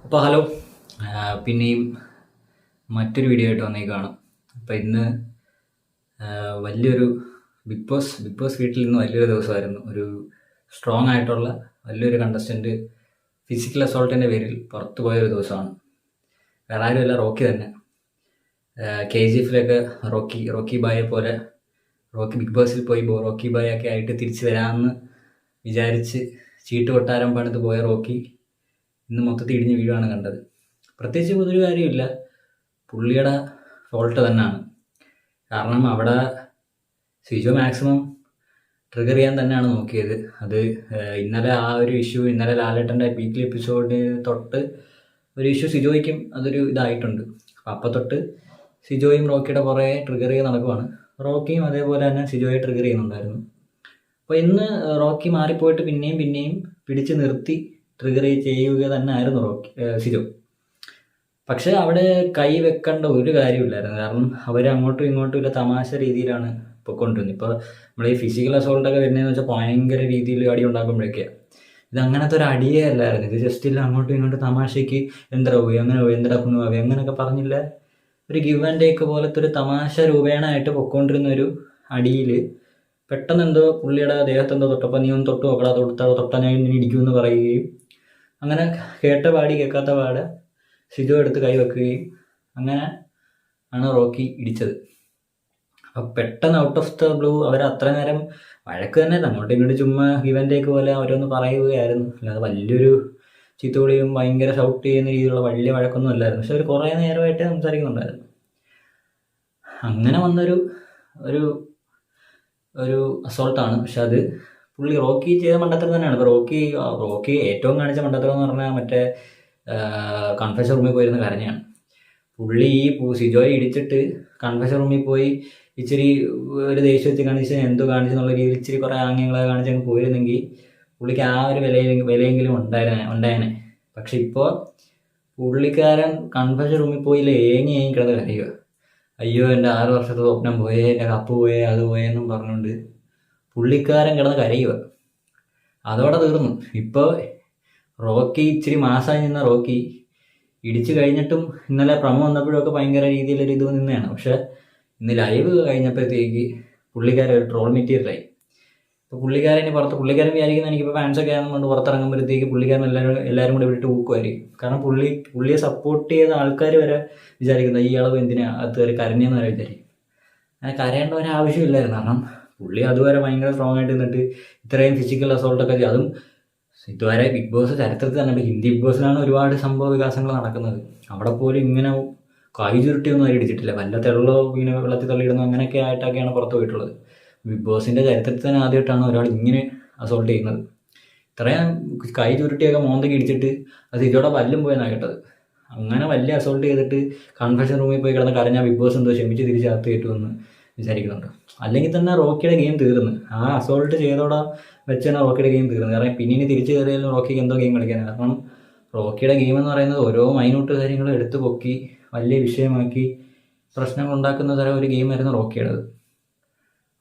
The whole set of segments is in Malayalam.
അപ്പോൾ ഹലോ, പിന്നെയും മറ്റൊരു വീഡിയോ ആയിട്ട് വന്നേക്കാണ്. അപ്പോൾ ഇന്ന് വലിയൊരു ബിഗ് ബോസ് വീട്ടിൽ ഇന്ന് വലിയൊരു ദിവസമായിരുന്നു. ഒരു സ്ട്രോങ് ആയിട്ടുള്ള വലിയൊരു കണ്ടസ്റ്റൻറ്റ് ഫിസിക്കൽ അസോൾട്ടിൻ്റെ പേരിൽ പുറത്തു പോയൊരു ദിവസമാണ്. വേറെ ആരുമല്ല, റോക്കി തന്നെ. KGF റോക്കി ബായെ പോലെ റോക്കി ബിഗ് ബോസിൽ പോയി റോക്കി ബായ് ഒക്കെ ആയിട്ട് തിരിച്ചു വരാമെന്ന് വിചാരിച്ച് ചീട്ട് കൊട്ടാരം പണിത് പോയ റോക്കി ഇന്ന് മൊത്തത്തിൽ ഇടിഞ്ഞ് വീഴുവാണ് കണ്ടത്. പ്രത്യേകിച്ച് ഒരു കാര്യമില്ല, പുള്ളിയുടെ ഫോൾട്ട് തന്നെയാണ്. കാരണം അവിടെ സിജോ മാക്സിമം ട്രിഗർ ചെയ്യാൻ തന്നെയാണ് നോക്കിയത്. അത് ഇന്നലെ ആ ഒരു ഇഷ്യൂ, ഇന്നലെ ലാലേട്ടൻ്റെ വീക്ക്ലി എപ്പിസോഡ് തൊട്ട് ഒരു ഇഷ്യൂ സിജോയ്ക്കും അതൊരു ഇതായിട്ടുണ്ട്. അപ്പം തൊട്ട് സിജോയും റോക്കിയുടെ കുറേ ട്രിഗർ ചെയ്ത് നടക്കുവാണ്. റോക്കിയും അതേപോലെ തന്നെ സിജോയെ ട്രിഗർ ചെയ്യുന്നുണ്ടായിരുന്നു. അപ്പോൾ ഇന്ന് റോക്കി മാറിപ്പോയിട്ട് പിന്നെയും പിടിച്ച് നിർത്തി ട്രിഗർ ചെയ്യുക തന്നെ ആയിരുന്നു സിജോ. പക്ഷേ അവിടെ കൈ വെക്കേണ്ട ഒരു കാര്യമില്ലായിരുന്നു. കാരണം അവർ അങ്ങോട്ടും ഇങ്ങോട്ടും ഇല്ല തമാശ രീതിയിലാണ് പൊയ്ക്കൊണ്ടിരുന്നത്. ഇപ്പോൾ നമ്മൾ ഈ ഫിസിക്കൽ അസോൾട്ടൊക്കെ വരുന്നതെന്ന് വെച്ചാൽ ഭയങ്കര രീതിയിൽ അടി ഉണ്ടാക്കുമ്പോഴൊക്കെയാണ്. ഇത് അങ്ങനത്തെ ഒരു അടിയേ അല്ലായിരുന്നു. ഇത് ജസ്റ്റ് ഇല്ല അങ്ങോട്ടും ഇങ്ങോട്ടും തമാശയ്ക്ക് എന്തര പോയി അങ്ങനെ പോയി എന്തര കുന്നുപോയി അങ്ങനെയൊക്കെ പറഞ്ഞില്ല, ഒരു ഗിവ് ആൻഡ് ടേക്ക് പോലത്തെ ഒരു തമാശ രൂപേണായിട്ട് പൊയ്ക്കൊണ്ടിരുന്ന ഒരു അടിയിൽ പെട്ടെന്ന് എന്തോ പുള്ളിയുടെ ദേഹത്തെന്തോ തൊട്ടപ്പോൾ നീ ഒന്ന് തൊട്ട് നോക്കടാ, തൊട്ടാ ഞാൻ ഇനി ഇടിക്കുമെന്ന് പറയുകയും അങ്ങനെ കേട്ട പാടി കേൾക്കാത്ത പാട് സിജോ എടുത്ത് കൈവെക്കുകയും അങ്ങനെ ആണ് റോക്കി ഇടിച്ചത്. അപ്പം പെട്ടെന്ന് ഔട്ട് ഓഫ് ദ ബ്ലൂ അവർ അത്ര നേരം വഴക്ക് തന്നെ അങ്ങോട്ടും ഇങ്ങോട്ട് ചുമ്മാ ഇവൻ്റേക്ക് പോലെ അവരൊന്ന് പറയുകയായിരുന്നു. അല്ലാതെ വലിയൊരു ചീത്തവിളിയും ഭയങ്കര ഷൗട്ട് ചെയ്യുന്ന രീതിയിലുള്ള വലിയ വഴക്കൊന്നും അല്ലായിരുന്നു. പക്ഷെ അവർ കുറേ നേരമായിട്ട് സംസാരിക്കുന്നുണ്ടായിരുന്നു. അങ്ങനെ വന്നൊരു ഒരു ഒരു അസോൾട്ടാണ്. പക്ഷെ അത് പുള്ളി റോക്കി ചെയ്ത മണ്ടത്തരം തന്നെയാണ്. ഇപ്പോൾ റോക്കി ഏറ്റവും കാണിച്ച മണ്ടത്തരം എന്ന് പറഞ്ഞാൽ മറ്റേ കൺഫെഷൻ റൂമിൽ പോയിരുന്ന കരഞ്ഞാണ്. പുള്ളി ഈ സിജോയെ ഇടിച്ചിട്ട് കൺഫെഷൻ റൂമിൽ പോയി ഇച്ചിരി ഒരു ദേഷ്യം വെച്ച് കാണിച്ച് എന്തോ കാണിച്ചെന്നുള്ള രീതിയിൽ ഇച്ചിരി കുറേ ആംഗ്യങ്ങളെ കാണിച്ച് അങ്ങ് പോയിരുന്നെങ്കിൽ പുള്ളിക്ക് ആ ഒരു വിലയെങ്കിലും ഉണ്ടായേനെ. പക്ഷെ ഇപ്പോൾ പുള്ളിക്കാരൻ കൺഫെഷൻ റൂമിൽ പോയില്ല ഏങ്ങി കിടന്ന് കരയുക. അയ്യോ എൻ്റെ 6 വർഷത്തെ സ്വപ്നം പോയേ, എൻ്റെ കപ്പ് പോയേ, അത് പോയെന്നും പറഞ്ഞുകൊണ്ട് പുള്ളിക്കാരൻ കിടന്ന് കരയുക. അതോടെ തീർന്നു. ഇപ്പോൾ റോക്കി ഇച്ചിരി മാസമായി നിന്ന റോക്കി ഇടിച്ചു കഴിഞ്ഞിട്ടും ഇന്നലെ പ്രമോ വന്നപ്പോഴൊക്കെ ഭയങ്കര രീതിയിലൊരു ഇത് നിന്നെയാണ്. പക്ഷെ ഇന്ന് ലൈവ് കഴിഞ്ഞപ്പോഴത്തേക്ക് പുള്ളിക്കാരൻ ഒരു ട്രോൾ മെറ്റീരിയലായി. ഇപ്പോൾ പുള്ളിക്കാരൻ പുള്ളിക്കാരൻ വിചാരിക്കുന്ന എനിക്കിപ്പോൾ ഫാൻസൊക്കെ ആണെന്നുകൊണ്ട് പുറത്തിറങ്ങുമ്പോഴത്തേക്ക് പുള്ളിക്കാരൻ എല്ലാവരും കൂടെ വിട്ട് ഊക്കുമായിരിക്കും. കാരണം പുള്ളിയെ സപ്പോർട്ട് ചെയ്ത ആൾക്കാർ വരെ വിചാരിക്കുന്നത് ഈ അളവ് എന്തിനാ അത് കയറി കരഞ്ഞെന്ന് വരെ വിചാരിക്കും. അങ്ങനെ കരയേണ്ട ഒരു ആവശ്യമില്ലായിരുന്നു. കാരണം പുള്ളി അതുവരെ ഭയങ്കര സ്ട്രോങ് ആയിട്ട് നിന്നിട്ട് ഇത്രയും ഫിസിക്കൽ അസോൾട്ടൊക്കെ ചെയ്യും. അതും ഇതുവരെ ബിഗ് ബോസ് ചരിത്രത്തിൽ തന്നെ ഹിന്ദി ബിഗ് ബോസിലാണ് ഒരുപാട് സംഭവ വികാസങ്ങൾ നടക്കുന്നത്. അവിടെ പോലും ഇങ്ങനെ കൈ ചുരുട്ടിയൊന്നും അവർ ഇടിച്ചിട്ടില്ല. വല്ല തെള്ളോ ഇങ്ങനെ വെള്ളത്തിൽ തള്ളിയിടുന്നു അങ്ങനെയൊക്കെ ആയിട്ടൊക്കെയാണ് പുറത്ത് പോയിട്ടുള്ളത്. ബിഗ് ബോസിൻ്റെ ചരിത്രത്തിൽ തന്നെ ആദ്യമായിട്ടാണ് ഒരാൾ ഇങ്ങനെ അസോൾട്ട് ചെയ്യുന്നത്. ഇത്രയും കൈ ചുരുട്ടിയൊക്കെ മോന്തയ്ക്ക് ഇടിച്ചിട്ട് അത് ഇതോടെ വല്ലും പോയെന്നാണ് കേട്ടത്. അങ്ങനെ വലിയ അസോൾട്ട് ചെയ്തിട്ട് കൺഫെഷൻ റൂമിൽ പോയി കിടന്ന് കരഞ്ഞാൽ ബിഗ് ബോസ് എന്തോ ക്ഷമിച്ച് തിരിച്ച് അകത്ത് കയറ്റുമെന്ന് വിചാരിക്കുന്നുണ്ട്. അല്ലെങ്കിൽ തന്നെ റോക്കിയുടെ ഗെയിം തീർന്നു. ആ അസോൾട്ട് ചെയ്തോടെ വെച്ചാണ് റോക്കിയുടെ ഗെയിം തീർന്നത്. കാരണം പിന്നെ ഇനി തിരിച്ച് കയറിയാലും റോക്കിക്ക് എന്തോ ഗെയിം കളിക്കാനാണ്. കാരണം റോക്കിയുടെ ഗെയിം എന്ന് പറയുന്നത് ഓരോ മൈന്യൂട്ട് കാര്യങ്ങളും എടുത്തു പൊക്കി വലിയ വിഷയമാക്കി പ്രശ്നങ്ങൾ ഉണ്ടാക്കുന്ന തരം ഒരു ഗെയിമായിരുന്നു റോക്കിയുടേത്.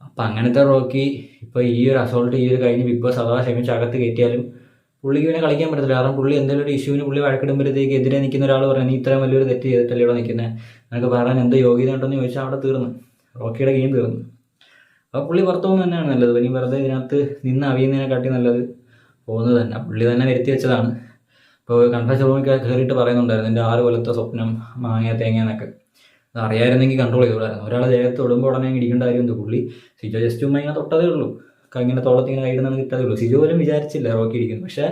അപ്പം അങ്ങനത്തെ റോക്കി ഇപ്പോൾ ഈ ഒരു അസോൾട്ട് ഈ ഒരു കഴിഞ്ഞ് ബിഗ് ബോസ് അഥവാ ക്ഷമിച്ച് അകത്ത് കയറ്റിയാലും പുള്ളിക്ക് പിന്നെ കളിക്കാൻ പറ്റത്തില്ല. കാരണം പുള്ളി എന്തെങ്കിലും ഒരു ഇഷ്യൂവിന് പുള്ളി വഴക്കിടുമ്പോഴത്തേക്ക് എതിരെ നിൽക്കുന്ന ഒരാൾ പറയാം നീ ഇത്രയും വലിയൊരു തെറ്റ് ചെയ്തിട്ടല്ലേ ഇവിടെ നിൽക്കുന്നത്, നിനക്ക് പറയാൻ എന്തോ യോഗ്യത ഉണ്ടെന്ന് ചോദിച്ചാൽ അവിടെ തീർന്നു, റോക്കിയുടെ ഗെയിം തീർന്നു. അപ്പോൾ പുള്ളി പുറത്തു പോകുന്നത് തന്നെയാണ് നല്ലത്. ഇനി വെറുതെ ഇതിനകത്ത് നിന്ന് അവിയുന്നതിനെക്കാട്ടി നല്ലത് പോകുന്നത് തന്നെ. പുള്ളി തന്നെ വരുത്തി വെച്ചതാണ്. ഇപ്പോൾ കൺഫെഷൻ റൂമിൽ കയറിയിട്ട് പറയുന്നുണ്ടായിരുന്നു എൻ്റെ 6 കൊല്ലത്തെ സ്വപ്നം മാങ്ങ തേങ്ങയെന്നൊക്കെ. അത് അറിയാമായിരുന്നെങ്കിൽ കൺട്രോൾ ചെയ്തോളായിരുന്നു. ഒരാളെ ദേഹത്ത് തൊടുമ്പോൾ ഉടനെ ഇടിക്കേണ്ട കാര്യം എന്ത്, പുള്ളി സിജോ ജസ്റ്റ് ചുമ്മാ ഇങ്ങനെ തൊട്ടതേ ഉള്ളൂ, ഇങ്ങനെ തോളത്തിങ്ങനെ കൈയിടുന്നാണ് കിട്ടതേ ഉള്ളൂ. സിജോ പോലും വിചാരിച്ചില്ല റോക്കി ഇരിക്കുന്നു. പക്ഷേ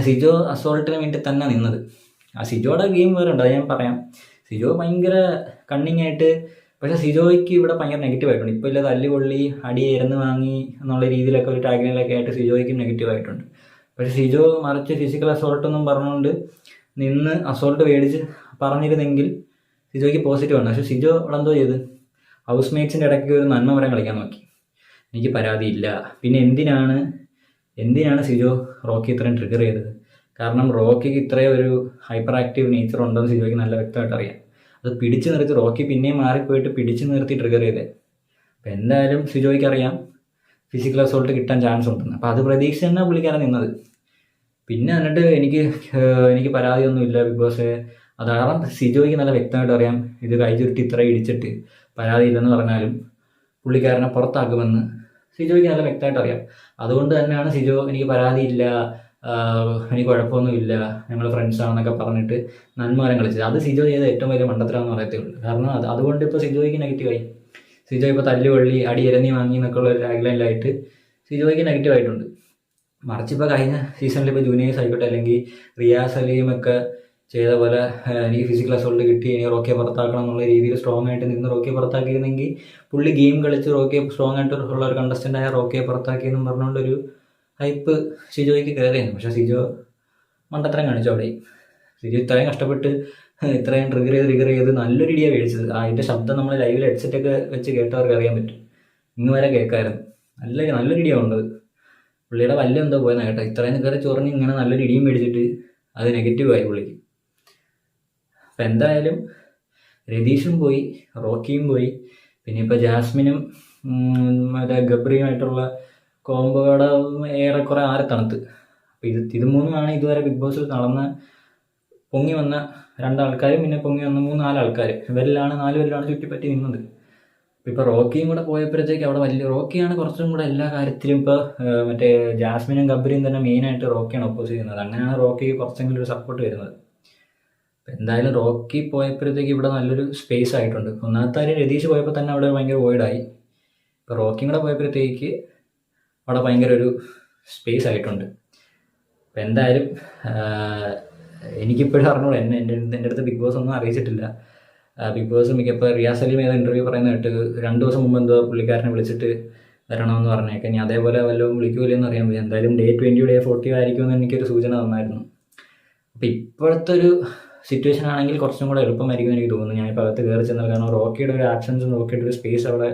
സിജോ അസോൾട്ടിന് വേണ്ടി തന്നെ നിന്നത്. ആ സിജോയുടെ ഗെയിം വേറെ ഉണ്ട്, അത് ഞാൻ പറയാം. സിജോ ഭയങ്കര കണ്ണിങ് ആയിട്ട്, പക്ഷേ സിജോയ്ക്ക് ഇവിടെ ഭയങ്കര നെഗറ്റീവായിട്ടുണ്ട്. ഇപ്പോൾ ഇല്ല തല്ലുകൊള്ളി അടി ഇരന്ന് വാങ്ങി എന്നുള്ള രീതിയിലൊക്കെ ഒരു ടാഗ്ലൈനിലൊക്കെ ആയിട്ട് സിജോയ്ക്കും നെഗറ്റീവായിട്ടുണ്ട്. പക്ഷേ സിജോ മറിച്ച് ഫിസിക്കൽ അസോൾട്ടൊന്നും പറഞ്ഞുകൊണ്ട് നിന്ന് അസോൾട്ട് മേടിച്ച് പറഞ്ഞിരുന്നെങ്കിൽ സിജോയ്ക്ക് പോസിറ്റീവാണ്. പക്ഷേ സിജോ അവിടെ എന്തോ ചെയ്ത് ഹൗസ് മേറ്റ്സിൻ്റെ ഇടയ്ക്ക് ഒരു നന്മ വരെ കളിക്കാൻ നോക്കി. എനിക്ക് പരാതിയില്ല. പിന്നെ എന്തിനാണ് സിജോ റോക്കി ഇത്രയും ട്രിഗർ ചെയ്തത്? കാരണം റോക്കിക്ക് ഇത്രയും ഒരു ഹൈപ്പർ ആക്റ്റീവ് നേച്ചർ ഉണ്ടെന്ന് സിജോയ്ക്ക് നല്ല വ്യക്തമായിട്ട് അറിയാം. അത് പിടിച്ചു നിർത്തി റോക്കി പിന്നെയും മാറിപ്പോയിട്ട് പിടിച്ചു നിർത്തി ട്രിഗർ ചെയ്തത്. അപ്പം എന്തായാലും സിജോയ്ക്ക് അറിയാം ഫിസിക്കൽ അസോൾട്ട് കിട്ടാൻ ചാൻസ് ഉണ്ടെന്ന്. അപ്പോൾ അത് പ്രതീക്ഷിച്ച് തന്നെ പുള്ളിക്കാരൻ നിന്നത്. പിന്നെ എന്നിട്ട് എനിക്ക് പരാതിയൊന്നുമില്ല ബിഗ് ബോസ്. അത് കാരണം സിജോയ്ക്ക് നല്ല വ്യക്തമായിട്ട് അറിയാം, ഇത് കൈ ചുരുട്ടി ഇത്ര ഇടിച്ചിട്ട് പരാതിയില്ലെന്ന് പറഞ്ഞാലും പുള്ളിക്കാരനെ പുറത്താക്കുമെന്ന് സിജോയ്ക്ക് നല്ല വ്യക്തമായിട്ട് അറിയാം. അതുകൊണ്ട് തന്നെയാണ് സിജോ എനിക്ക് പരാതിയില്ല, എനിക്ക് കുഴപ്പമൊന്നുമില്ല, ഞങ്ങൾ ഫ്രണ്ട്സാണെന്നൊക്കെ പറഞ്ഞിട്ട് നന്മകരം കളിച്ചത്. അത് സിജോ ചെയ്ത ഏറ്റവും വലിയ മണ്ടത്തരാന്ന് പറയത്തേ ഉള്ളൂ. കാരണം അതുകൊണ്ട് ഇപ്പോൾ സിജോയ്ക്ക് നെഗറ്റീവായി. സിജോ ഇപ്പോൾ തല്ലുകൊള്ളി അടി ഇരഞ്ഞി വാങ്ങി എന്നൊക്കെ ഉള്ള ഒരു ടാഗ്ലൈനിലായിട്ട് സിജോയ്ക്ക് നെഗറ്റീവായിട്ടുണ്ട്. മറിച്ച് ഇപ്പോൾ കഴിഞ്ഞ സീസണിൽ ഇപ്പോൾ ജൂനിയേഴ്സ് ആയിക്കോട്ടെ, അല്ലെങ്കിൽ റിയാസ് അലിയുമൊക്കെ ചെയ്ത പോലെ എനിക്ക് ഫിസിക്കൽ അസോൾട്ട് കിട്ടി, എനിക്ക് റോക്കിയെ പുറത്താക്കണം എന്നുള്ള രീതിയിൽ സ്ട്രോങ് ആയിട്ട് നിന്ന് റോക്കിയെ പുറത്താക്കിയിരുന്നെങ്കിൽ പുള്ളി ഗെയിം കളിച്ച് റോക്കിയെ സ്ട്രോങ് ആയിട്ട് ഉള്ള ഒരു കണ്ടസ്റ്റൻ്റായ റോക്കിയെ പുറത്താക്കിയെന്നും പറഞ്ഞുകൊണ്ടൊരു ഹൈപ്പ് സിജോയ്ക്ക് കയറിയായിരുന്നു. പക്ഷേ സിജോ മണ്ടത്തരം കാണിച്ചു അവിടെ. സിജോ ഇത്രയും കഷ്ടപ്പെട്ട് ഇത്രയും ട്രിഗർ ചെയ്ത് നല്ലൊരു ഇടിയാണ് മേടിച്ചത്. അതിൻ്റെ ശബ്ദം നമ്മൾ ലൈവിൽ ഹെഡ്സെറ്റൊക്കെ വെച്ച് കേട്ടവർക്ക് അറിയാൻ പറ്റും. ഇന്ന് വരെ കേൾക്കായിരുന്നു. നല്ലൊരു ഇടിയാണ് ഉണ്ടത്. പുള്ളിയുടെ വല്ല എന്തോ പോയെന്ന് കേട്ടോ. ഇത്രയും കയറി ചൊറിഞ്ഞ് ഇങ്ങനെ നല്ലൊരു ഇടിയും മേടിച്ചിട്ട് അത് നെഗറ്റീവായി പുള്ളിക്ക്. അപ്പം എന്തായാലും രതീഷും പോയി, റോക്കിയും പോയി, പിന്നെ ഇപ്പോൾ ജാസ്മിനും മറ്റേ ഗബ്രിയുമായിട്ടുള്ള കോംബോയുടെ ഏറെക്കുറെ ആരെ തണുത്ത്. അപ്പോൾ ഇത് മൂന്നുമാണ് ഇതുവരെ ബിഗ് ബോസിൽ പൊങ്ങി വന്ന രണ്ടാൾക്കാരും പിന്നെ പൊങ്ങി വന്ന 3-4 ആൾക്കാർ. ഇവരിലാണ് 4 പേരിലാണ് ചുറ്റിപ്പറ്റി നിന്നത്. ഇപ്പോൾ റോക്കിയും കൂടെ പോയപ്പോഴത്തേക്ക് അവിടെ റോക്കിയാണ് കുറച്ചും കൂടെ എല്ലാ കാര്യത്തിലും. ഇപ്പോൾ മറ്റേ ജാസ്മിനും ഗബ്രിയും തന്നെ മെയിനായിട്ട് റോക്കിയാണ് ഒപ്പോസ് ചെയ്യുന്നത്. അങ്ങനെയാണ് റോക്കിക്ക് കുറച്ചെങ്കിലും ഒരു സപ്പോർട്ട് വരുന്നത്. എന്തായാലും റോക്കി പോയപ്പോഴത്തേക്ക് ഇവിടെ നല്ലൊരു സ്പേസ് ആയിട്ടുണ്ട്. ഒന്നാമത്തെ കാര്യം രതീഷ് പോയപ്പോൾ തന്നെ അവിടെ ഭയങ്കര വോയിഡായി. ഇപ്പോൾ റോക്കിയും കൂടെ പോയപ്പോഴത്തേക്ക് അവിടെ ഭയങ്കര ഒരു സ്പേസ് ആയിട്ടുണ്ട്. അപ്പം എന്തായാലും എനിക്കിപ്പോഴും അറിഞ്ഞോളൂ, എൻ്റെ അടുത്ത് ബിഗ് ബോസ് ഒന്നും അറിയിച്ചിട്ടില്ല. ബിഗ് ബോസ് മിക്കപ്പോൾ റിയാസ് അലിയും ഏതോ ഇൻ്റർവ്യൂ പറയുന്ന കേട്ട് 2 ദിവസം മുമ്പ് എന്തോ പുള്ളിക്കാരനെ വിളിച്ചിട്ട് വരണമെന്ന് പറഞ്ഞേക്കെ. ഇനി അതേപോലെ വല്ലതും വിളിക്കൂലെന്ന് അറിയാൻ പറ്റും. എന്തായാലും Day 20 Day 40 ആയിരിക്കുമെന്ന് എനിക്കൊരു സൂചന തന്നായിരുന്നു. അപ്പോൾ ഇപ്പോഴത്തെ ഒരു സിറ്റുവേഷൻ ആണെങ്കിൽ കുറച്ചും കൂടെ എളുപ്പമായിരിക്കും എനിക്ക് തോന്നുന്നു. ഞാനിപ്പോൾ അകത്ത് കയറി ചെന്നാൽ, കാരണം റോക്കിയുടെ ഒരു ആബ്സൻസും റോക്കിയുടെ ഒരു സ്പേസ് അവിടെ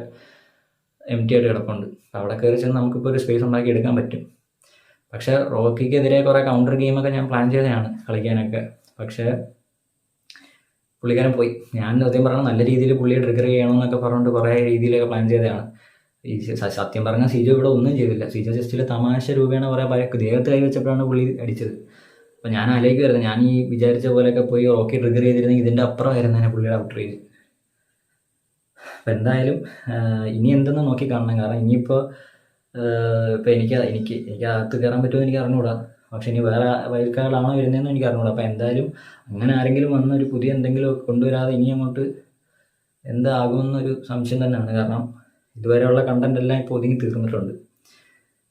എം ടി ആയിട്ട് കിടപ്പുണ്ട്. അപ്പോൾ അവിടെ കയറി ചെന്ന് നമുക്കിപ്പോൾ ഒരു സ്പേസ് ഉണ്ടാക്കി എടുക്കാൻ പറ്റും. പക്ഷേ റോക്കിക്കെതിരെ കുറേ കൗണ്ടർ ഗെയിമൊക്കെ ഞാൻ പ്ലാൻ ചെയ്തതാണ് കളിക്കാനൊക്കെ. പക്ഷേ പുള്ളിക്കാരൻ പോയി. ഞാൻ സത്യം പറഞ്ഞാൽ നല്ല രീതിയിൽ പുള്ളിയെ ട്രിഗർ ചെയ്യണമെന്നൊക്കെ പറഞ്ഞുകൊണ്ട് കുറേ രീതിയിലൊക്കെ പ്ലാൻ ചെയ്തതാണ്. സത്യം പറഞ്ഞാൽ സിജോ ഇവിടെ ഒന്നും ചെയ്തില്ല. സിജോ ജസ്റ്റിൽ തമാശ രൂപേണ കുറേ ദേഹത്ത് കൈവച്ചപ്പോഴാണ് പുള്ളി അടിച്ചത്. അപ്പോൾ ഞാൻ ആലോചിക്കുമായിരുന്നു, ഞാൻ ഈ വിചാരിച്ച പോലെയൊക്കെ പോയി റോക്കി ട്രിഗർ ചെയ്തിരുന്നെങ്കിൽ ഇതിൻ്റെ അപ്പുറമായിരുന്നു തന്നെ പുള്ളിയുടെ ഔട്ട്റേജ്. അപ്പം എന്തായാലും ഇനി എന്തെന്ന് നോക്കി കാണണം. കാരണം ഇനിയിപ്പോൾ ഇപ്പോൾ എനിക്ക് അകത്ത് കയറാൻ പറ്റുമെന്ന് എനിക്ക് അറിഞ്ഞുകൂടാ. പക്ഷെ ഇനി വേറെ വയൽക്കാരാണോ വരുന്നതെന്ന് എനിക്ക് അറിഞ്ഞുകൂടാ. അപ്പോൾ എന്തായാലും അങ്ങനെ ആരെങ്കിലും വന്ന് ഒരു പുതിയ എന്തെങ്കിലും കൊണ്ടുവരാതെ ഇനി അങ്ങോട്ട് എന്താകുമെന്നൊരു സംശയം തന്നെയാണ്. കാരണം ഇതുവരെയുള്ള കണ്ടന്റ് എല്ലാം ഇപ്പോൾ ഒതുങ്ങി തീർന്നിട്ടുണ്ട്.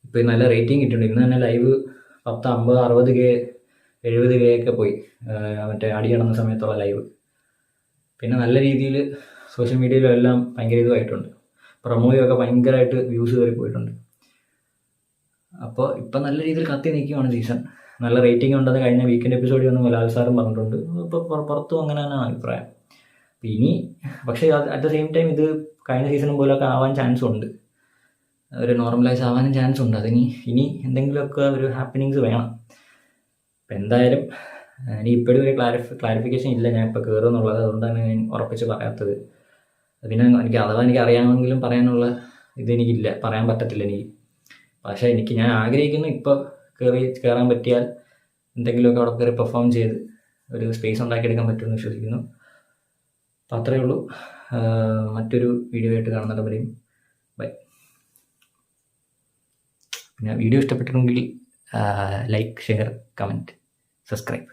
ഇപ്പോൾ നല്ല റേറ്റിംഗ് കിട്ടിയിട്ടുണ്ട്. ഇന്ന് തന്നെ ലൈവ് 10, 50, 60K 70K ഒക്കെ പോയി, മറ്റേ അടി നടന്ന സമയത്തുള്ള ലൈവ്. പിന്നെ നല്ല രീതിയിൽ സോഷ്യൽ മീഡിയയിലും എല്ലാം ഭയങ്കര ഇതുമായിട്ടുണ്ട്. പ്രൊമോയൊക്കെ ഭയങ്കരമായിട്ട് വ്യൂസ് കയറി പോയിട്ടുണ്ട്. അപ്പോൾ ഇപ്പം നല്ല രീതിയിൽ കത്തി നിൽക്കുകയാണ് സീസൺ. നല്ല റേറ്റിംഗ് ഉണ്ടെന്ന് കഴിഞ്ഞ വീക്കെൻഡ് എപ്പിസോഡിൽ വന്ന് ലാൽ സാറും പറഞ്ഞിട്ടുണ്ട്. ഇപ്പോൾ പുറത്തും അങ്ങനെ തന്നെയാണ് അഭിപ്രായം. ഇനി പക്ഷേ അറ്റ് ദ സെയിം ടൈം ഇത് കഴിഞ്ഞ സീസണും പോലൊക്കെ ആവാൻ ചാൻസ് ഉണ്ട്, ഒരു നോർമലൈസ് ആവാനും ചാൻസ് ഉണ്ട്. ഇനി എന്തെങ്കിലുമൊക്കെ ഒരു ഹാപ്പനിങ്സ് വേണം. അപ്പം എന്തായാലും ഇനി ഇപ്പോഴും ഒരു ക്ലാരിഫിക്കേഷൻ ഇല്ല ഞാൻ ഇപ്പോൾ കയറുമെന്നുള്ളത്. അതുകൊണ്ടാണ് ഞാൻ ഉറപ്പിച്ച് പറയാത്തത്. പിന്നെ എനിക്ക് അറിയാമെങ്കിലും പറയാനുള്ള ഇതെനിക്കില്ല, പറയാൻ പറ്റത്തില്ല എനിക്ക്. പക്ഷേ ഞാൻ ആഗ്രഹിക്കുന്നു ഇപ്പോൾ കയറാൻ പറ്റിയാൽ എന്തെങ്കിലുമൊക്കെ അവിടെ കയറി പെർഫോം ചെയ്ത് ഒരു സ്പേസ് ഉണ്ടാക്കിയെടുക്കാൻ പറ്റുമെന്ന് വിശ്വസിക്കുന്നു. അപ്പോൾ അത്രയേ ഉള്ളൂ. മറ്റൊരു വീഡിയോ ആയിട്ട് കാണുന്നവരെയും ബൈ. പിന്നെ വീഡിയോ ഇഷ്ടപ്പെട്ടിട്ടുണ്ടെങ്കിൽ ലൈക്ക്, ഷെയർ, കമൻറ്റ്, സബ്സ്ക്രൈബ്.